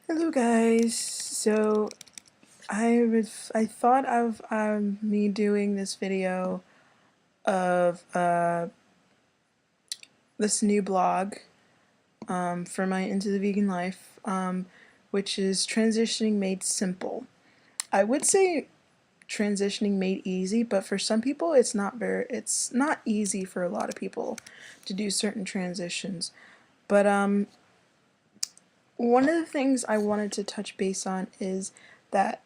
Hello guys. I thought of me doing this video of this new blog for my Into the Vegan Life, which is Transitioning Made Simple. I would say transitioning made easy, but for some people it's not easy for a lot of people to do certain transitions. But one of the things I wanted to touch base on is that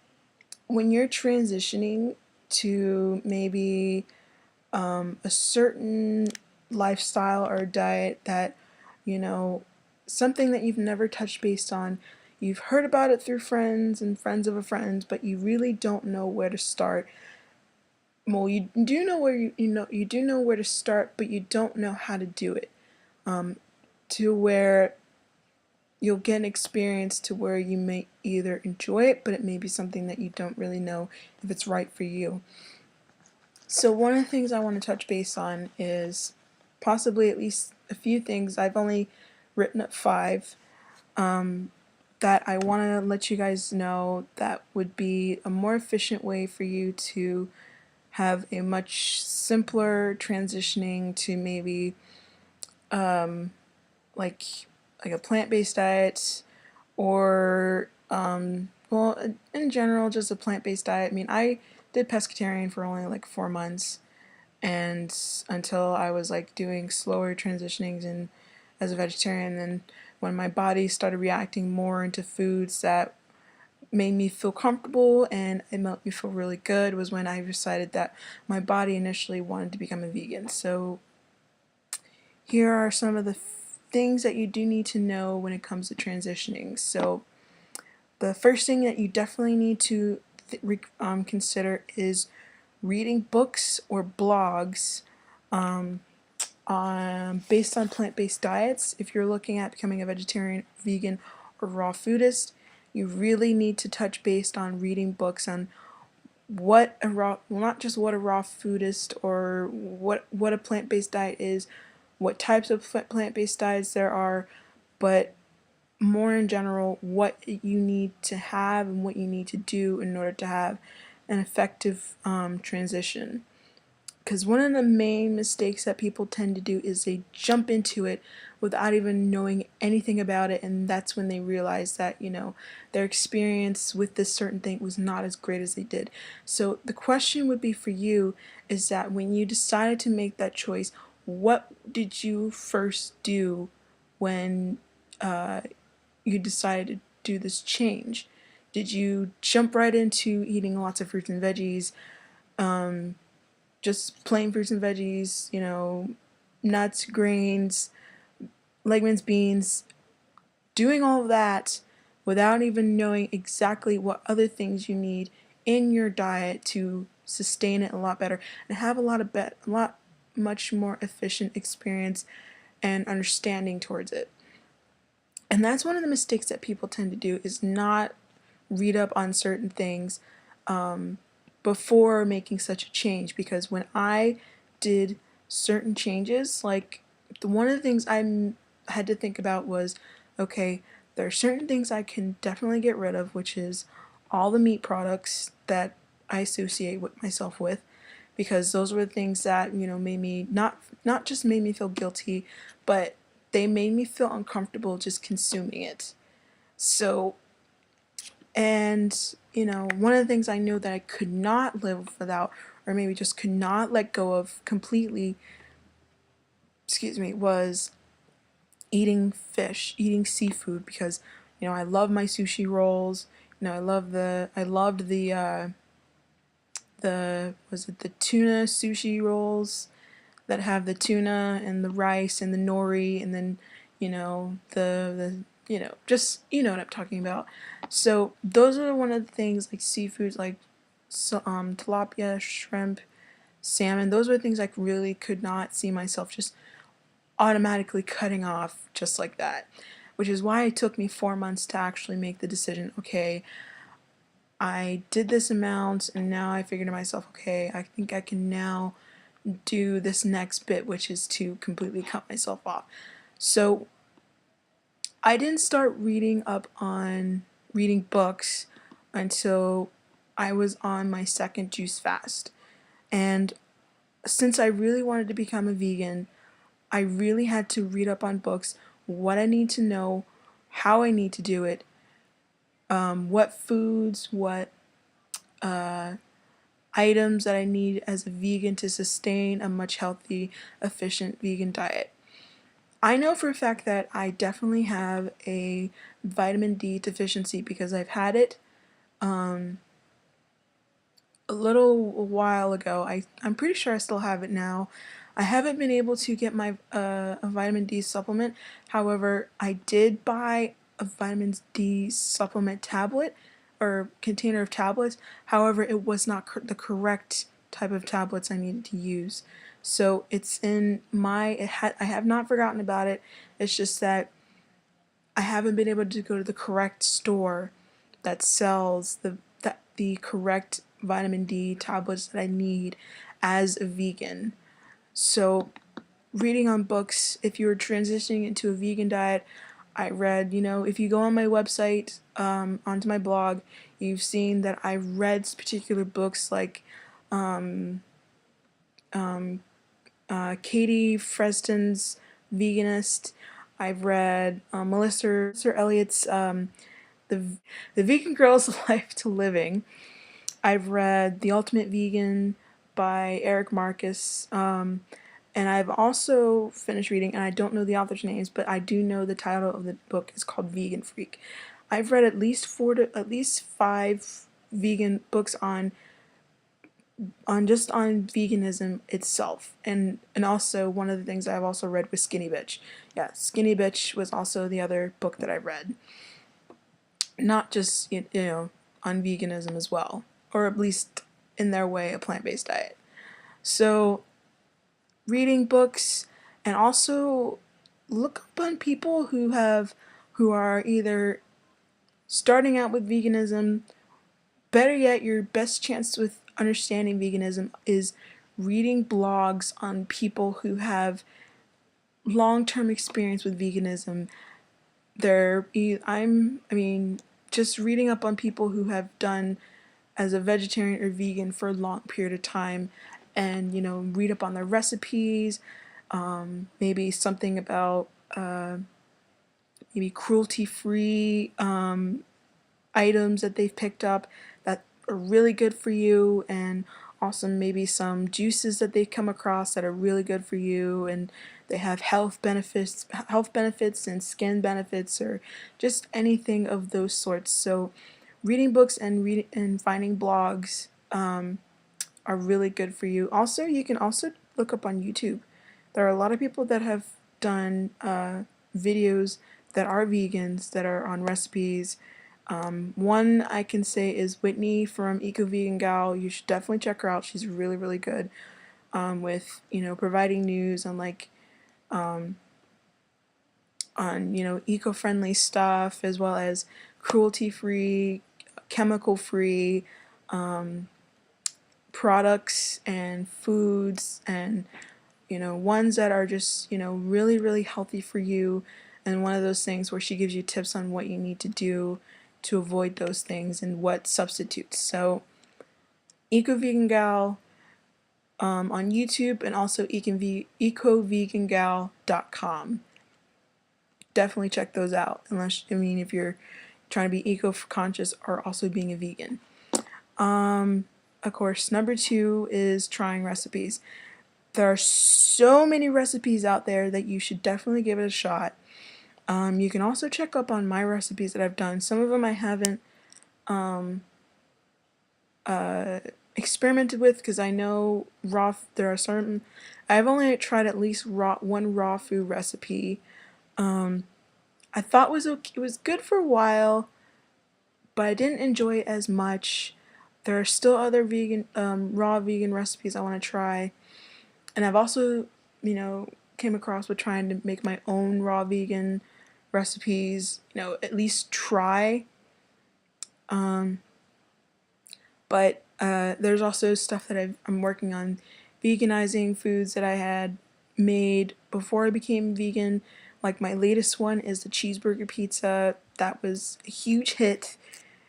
when you're transitioning to maybe a certain lifestyle or diet that, you know, something that you've never touched base on, you've heard about it through friends and friends of a friend, but you really don't know where to start. Well, you do know where you do know where to start, but you don't know how to do it. To where you'll get an experience to where you may either enjoy it, but it may be something that you don't really know if it's right for you. So one of the things I want to touch base on is possibly at least a few things. I've only written up 5 that I want to let you guys know that would be a more efficient way for you to have a much simpler transitioning to maybe like a plant-based diet, or well, in general just a plant-based diet. I mean, I did pescatarian for only like 4 months, and until I was like doing slower transitionings and as a vegetarian. Then when my body started reacting more into foods that made me feel comfortable and it made me feel really good, was when I decided that my body initially wanted to become a vegan. So here are some of the things that you do need to know when it comes to transitioning. So the first thing that you definitely need to consider is reading books or blogs based on plant-based diets. If you're looking at becoming a vegetarian, vegan, or raw foodist, you really need to touch base on reading books on what a raw, well, not just what a raw foodist or what a plant-based diet is, what types of plant-based diets there are, but more in general, what you need to have and what you need to do in order to have an effective transition. Because one of the main mistakes that people tend to do is they jump into it without even knowing anything about it, and that's when they realize that, their experience with this certain thing was not as great as they did. So the question would be for you is that when you decided to make that choice, what did you first do when you decided to do this change? Did you jump right into eating lots of fruits and veggies, just plain fruits and veggies, nuts, grains, legumes, beans, doing all of that without even knowing exactly what other things you need in your diet to sustain it a lot better and have much more efficient experience and understanding towards it. And that's one of the mistakes that people tend to do, is not read up on certain things before making such a change. Because when I did certain changes, like one of the things I had to think about was, okay, there are certain things I can definitely get rid of, which is all the meat products that I associate with myself with, because those were the things that made me not just made me feel guilty, but they made me feel uncomfortable just consuming it. So, and one of the things I knew that I could not live without, or maybe just could not let go of completely, was eating fish, eating seafood, because I love my sushi rolls. I loved the was it the tuna sushi rolls that have the tuna and the rice and the nori, and then just what I'm talking about. So those are one of the things, like seafoods, like tilapia, shrimp, salmon. Those were the things I really could not see myself just automatically cutting off just like that, which is why it took me 4 months to actually make the decision. Okay, I did this amount, and now I figured to myself, okay, I think I can now do this next bit, which is to completely cut myself off. So I didn't start reading up on reading books until I was on my second juice fast. And since I really wanted to become a vegan, I really had to read up on books, what I need to know, how I need to do it, what foods, what items that I need as a vegan to sustain a much healthy, efficient vegan diet. I know for a fact that I definitely have a vitamin D deficiency because I've had it a little while ago. I'm pretty sure I still have it now. I haven't been able to get my a vitamin D supplement. However, I did buy a vitamin D supplement tablet or container of tablets. However, it was not the correct type of tablets I needed to use. So it's in my I have not forgotten about it. It's just that I haven't been able to go to the correct store that sells the correct vitamin D tablets that I need as a vegan. So reading on books, if you were transitioning into a vegan diet, I read, if you go on my website, onto my blog, you've seen that I read particular books like Katie Freston's Veganist. I've read Melissa Elliott's the the Vegan Girl's Life to Living. I've read The Ultimate Vegan by Eric Marcus. And I've also finished reading, and I don't know the author's names, but I do know the title of the book is called Vegan Freak. I've read at least five vegan books on veganism itself, and also one of the things I've also read was Skinny Bitch. Yeah, Skinny Bitch was also the other book that I read. Not just on veganism as well, or at least in their way a plant-based diet. So reading books, and also look up on people who are either starting out with veganism. Better yet, your best chance with understanding veganism is reading blogs on people who have long-term experience with veganism. Just reading up on people who have done as a vegetarian or vegan for a long period of time, and read up on their recipes, maybe something about maybe cruelty-free items that they've picked up that are really good for you, and also maybe some juices that they've come across that are really good for you, and they have health benefits and skin benefits, or just anything of those sorts. So reading books and finding blogs are really good for you. Also, you can also look up on YouTube. There are a lot of people that have done videos that are vegans, that are on recipes. One I can say is Whitney from Eco Vegan Gal. You should definitely check her out. She's really, really good with providing news on eco-friendly stuff, as well as cruelty-free, chemical-free products and foods, and ones that are just really, really healthy for you. And one of those things where she gives you tips on what you need to do to avoid those things and what substitutes. So Eco Vegan Gal on YouTube, and also ecovegangal.com. Definitely check those out, if you're trying to be eco-conscious or also being a vegan. Of course, number 2 is trying recipes. There are so many recipes out there that you should definitely give it a shot. You can also check up on my recipes that I've done. Some of them I haven't experimented with, because I know there are certain, I've only tried at least one raw food recipe. I thought it was good for a while, but I didn't enjoy it as much. There are still other raw vegan recipes I want to try, and I've also came across with trying to make my own raw vegan recipes, at least try. But there's also stuff that I'm working on, veganizing foods that I had made before I became vegan, Like my latest one is the cheeseburger pizza. That was a huge hit.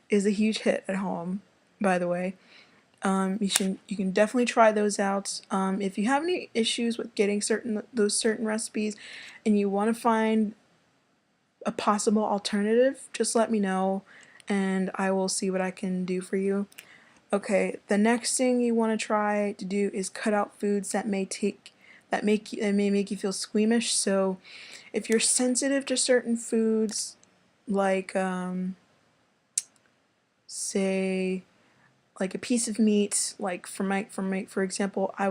Is a huge hit at home, by the way. You can definitely try those out. If you have any issues with getting those certain recipes, and you want to find a possible alternative, just let me know, and I will see what I can do for you. Okay, the next thing you want to try to do is cut out foods that may make you feel squeamish. So, if you're sensitive to certain foods, like say like a piece of meat, like for example, I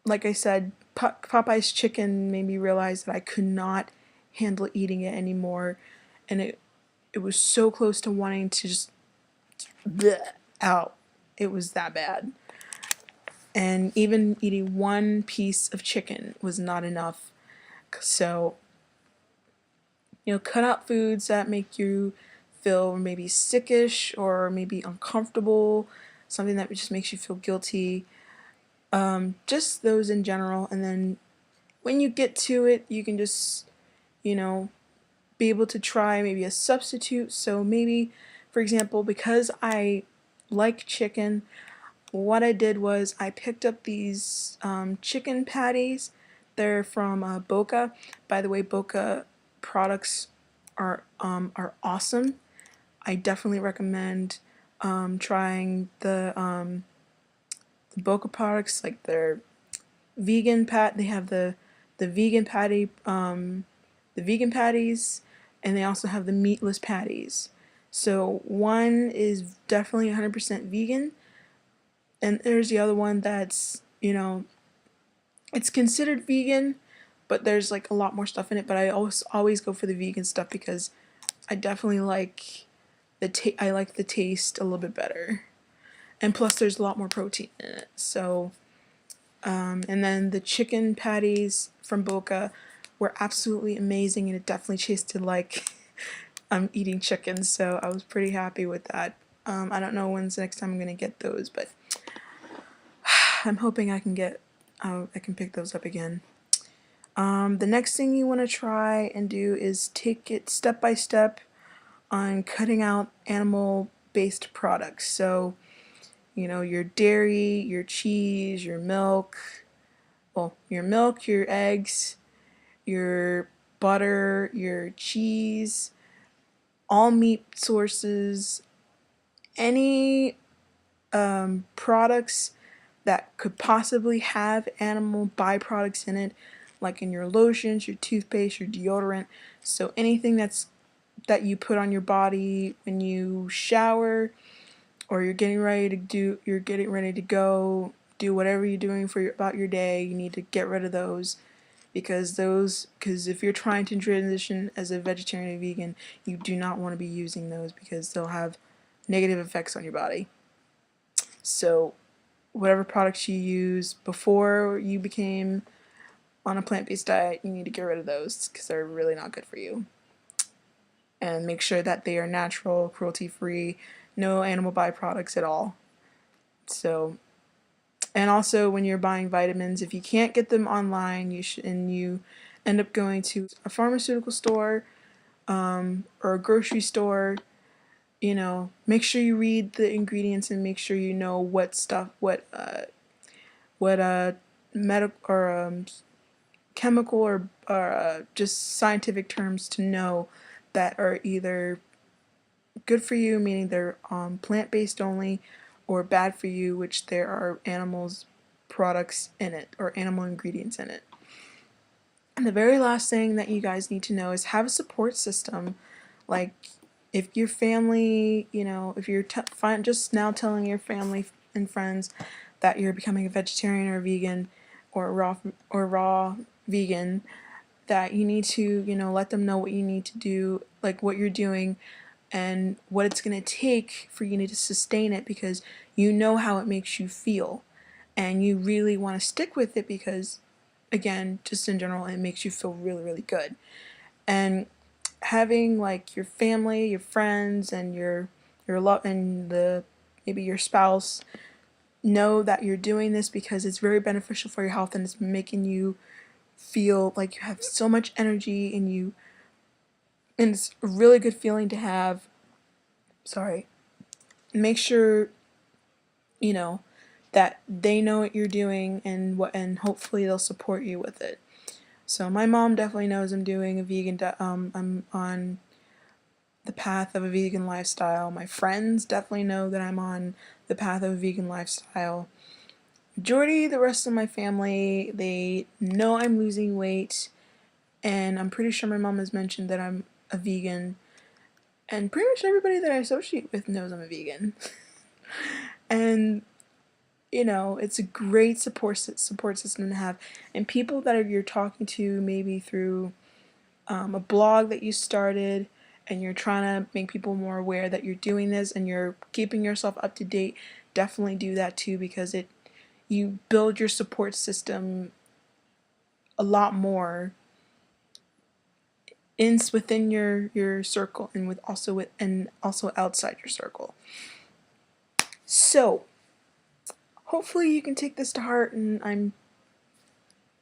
like I said, Popeye's chicken made me realize that I could not handle eating it anymore, and it was so close to wanting to just bleh, out. It was that bad. And even eating one piece of chicken was not enough. So, cut out foods that make you feel maybe sickish or maybe uncomfortable, something that just makes you feel guilty. Just those in general. And then when you get to it, you can just, you know, be able to try maybe a substitute. So maybe, for example, because I like chicken, what I did was I picked up these chicken patties. They're from Boca. By the way, Boca products are awesome. I definitely recommend trying the Boca products. Like their vegan pat. They have the vegan patty, the vegan patties, and they also have the meatless patties. So one is definitely 100% vegan, and there's the other one that's, it's considered vegan, but there's like a lot more stuff in it. But I always go for the vegan stuff because I definitely like I like the taste a little bit better, and plus there's a lot more protein in it. So, and then the chicken patties from Boca were absolutely amazing, and it definitely tasted like I'm eating chicken. So I was pretty happy with that. I don't know when's the next time I'm gonna get those, but I'm hoping I can pick those up again. The next thing you want to try and do is take it step by step on cutting out animal-based products. So, your dairy, your cheese, your milk, your eggs, your butter, your cheese, all meat sources, any products that could possibly have animal byproducts in it, like in your lotions, your toothpaste, your deodorant. So anything that you put on your body when you shower, or you're getting ready to go do whatever you're doing about your day, you need to get rid of those, because if you're trying to transition as a vegetarian or vegan, you do not want to be using those because they'll have negative effects on your body. So whatever products you used before you became on a plant-based diet, you need to get rid of those because they're really not good for you. And make sure that they are natural, cruelty-free, no animal byproducts at all. So, and also when you're buying vitamins, if you can't get them online, and you end up going to a pharmaceutical store or a grocery store, make sure you read the ingredients and make sure you know what medical or chemical or just scientific terms to know that are either good for you, meaning they're plant-based only, or bad for you, which there are animals products in it or animal ingredients in it. And the very last thing that you guys need to know is have a support system. Like if your family, if you're just now telling your family and friends that you're becoming a vegetarian or vegan or raw vegan, that you need to, let them know what you need to do, like what you're doing and what it's going to take for you to sustain it, because you know how it makes you feel and you really want to stick with it because, again, just in general, it makes you feel really, really good. And having like your family, your friends, and your love and maybe your spouse know that you're doing this because it's very beneficial for your health and it's making you feel like you have so much energy and it's a really good feeling to have. Sorry. Make sure, you know, that they know what you're doing and hopefully they'll support you with it. So my mom definitely knows I'm doing a I'm on the path of a vegan lifestyle. My friends definitely know that I'm on the path of a vegan lifestyle. Majority, the rest of my family, they know I'm losing weight, and I'm pretty sure my mom has mentioned that I'm a vegan, and pretty much everybody that I associate with knows I'm a vegan. And it's a great support system to have, and people that you're talking to maybe through a blog that you started, and you're trying to make people more aware that you're doing this and you're keeping yourself up to date. Definitely do that too, because you build your support system a lot more within your circle and also outside your circle. So hopefully you can take this to heart, and I'm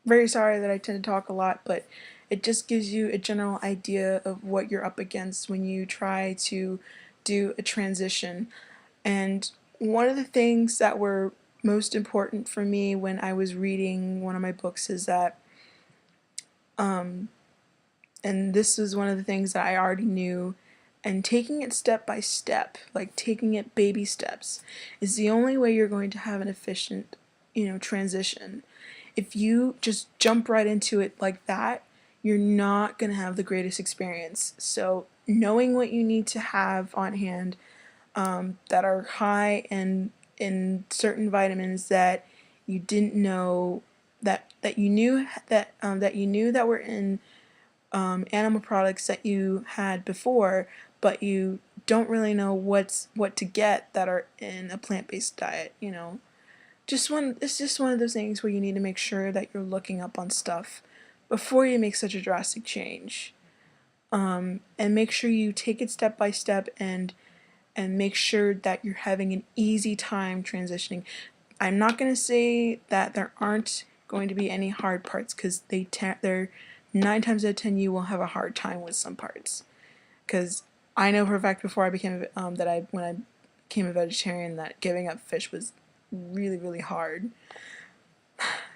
very sorry that I tend to talk a lot, but it just gives you a general idea of what you're up against when you try to do a transition. And one of the things that were most important for me when I was reading one of my books is that, and this is one of the things that I already knew, and taking it step by step, like taking it baby steps, is the only way you're going to have an efficient, transition. If you just jump right into it like that, you're not going to have the greatest experience. So knowing what you need to have on hand, that are high in certain vitamins that you didn't know that you knew that were in animal products that you had before, but you don't really know what to get that are in a plant-based diet. It's just one of those things where you need to make sure that you're looking up on stuff before you make such a drastic change. And make sure you take it step by step, and make sure that you're having an easy time transitioning. I'm not going to say that there aren't going to be any hard parts, because they're 9 times out of 10 you will have a hard time with some parts. Because I know for a fact before I became when I became a vegetarian, that giving up fish was really, really hard.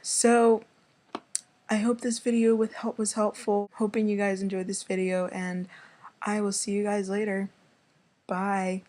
So I hope this video was helpful. Hoping you guys enjoyed this video, and I will see you guys later. Bye.